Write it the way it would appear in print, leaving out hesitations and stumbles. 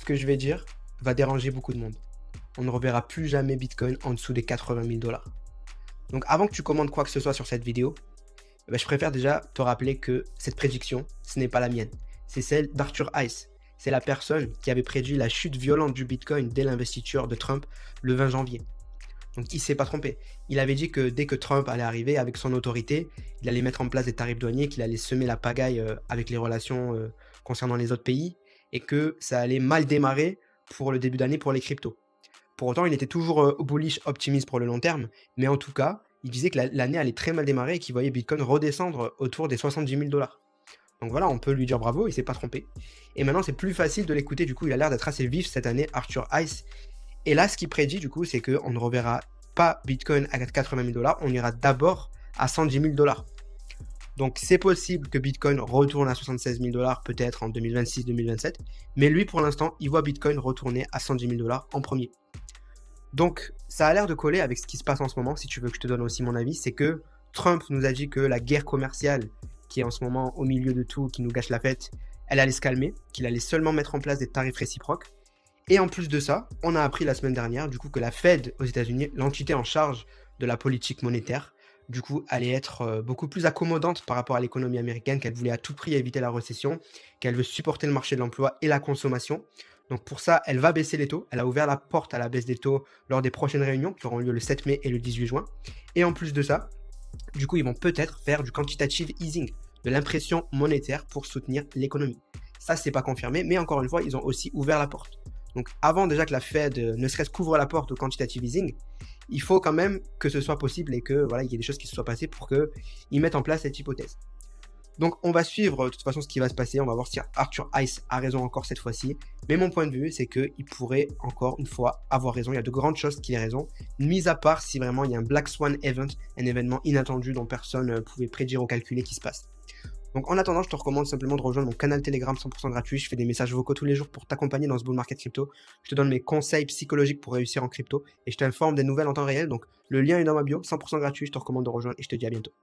ce que je vais dire va déranger beaucoup de monde. On ne reverra plus jamais Bitcoin en dessous des 80 000 dollars. Donc avant que tu commandes quoi que ce soit sur cette vidéo, je préfère déjà te rappeler que cette prédiction, ce n'est pas la mienne. C'est celle d'Arthur Hayes. C'est la personne qui avait prédit la chute violente du Bitcoin dès l'investiture de Trump le 20 janvier. Donc il ne s'est pas trompé. Il avait dit que dès que Trump allait arriver avec son autorité, il allait mettre en place des tarifs douaniers, qu'il allait semer la pagaille avec les relations concernant les autres pays et que ça allait mal démarrer pour le début d'année pour les cryptos. Pour autant, il était toujours bullish, optimiste pour le long terme, mais en tout cas, il disait que l'année allait très mal démarrer et qu'il voyait Bitcoin redescendre autour des 70 000 dollars. Donc voilà, on peut lui dire bravo, il s'est pas trompé. Et maintenant, c'est plus facile de l'écouter, du coup, il a l'air d'être assez vif cette année, Arthur Hayes. Et là, ce qu'il prédit, du coup, c'est qu'on ne reverra pas Bitcoin à 80 000 dollars, on ira d'abord à 110 000 dollars. Donc c'est possible que Bitcoin retourne à 76 000 dollars peut-être en 2026-2027, mais lui, pour l'instant, il voit Bitcoin retourner à 110 000 dollars en premier. Donc, ça a l'air de coller avec ce qui se passe en ce moment, si tu veux que je te donne aussi mon avis, c'est que Trump nous a dit que la guerre commerciale, qui est en ce moment au milieu de tout, qui nous gâche la fête, elle allait se calmer, qu'il allait seulement mettre en place des tarifs réciproques. Et en plus de ça, on a appris la semaine dernière, du coup, que la Fed aux États-Unis, l'entité en charge de la politique monétaire, du coup, allait être beaucoup plus accommodante par rapport à l'économie américaine, qu'elle voulait à tout prix éviter la récession, qu'elle veut supporter le marché de l'emploi et la consommation. Donc pour ça, elle va baisser les taux. Elle a ouvert la porte à la baisse des taux lors des prochaines réunions qui auront lieu le 7 mai et le 18 juin. Et en plus de ça, du coup, ils vont peut-être faire du quantitative easing, de l'impression monétaire pour soutenir l'économie. Ça, c'est pas confirmé, mais encore une fois, ils ont aussi ouvert la porte. Donc avant déjà que la Fed ne serait-ce qu'ouvre la porte au quantitative easing, il faut quand même que ce soit possible et que voilà, il y ait des choses qui se soient passées pour qu'ils mettent en place cette hypothèse. Donc on va suivre de toute façon ce qui va se passer, on va voir si Arthur Hayes a raison encore cette fois-ci, mais mon point de vue c'est qu'il pourrait encore une fois avoir raison, il y a de grandes choses qu'il ait raison, mis à part si vraiment il y a un Black Swan Event, un événement inattendu dont personne ne pouvait prédire ou calculer qui se passe. Donc en attendant, je te recommande simplement de rejoindre mon canal Telegram 100% gratuit, je fais des messages vocaux tous les jours pour t'accompagner dans ce bull market crypto, je te donne mes conseils psychologiques pour réussir en crypto, et je t'informe des nouvelles en temps réel, donc le lien est dans ma bio, 100% gratuit, je te recommande de rejoindre et je te dis à bientôt.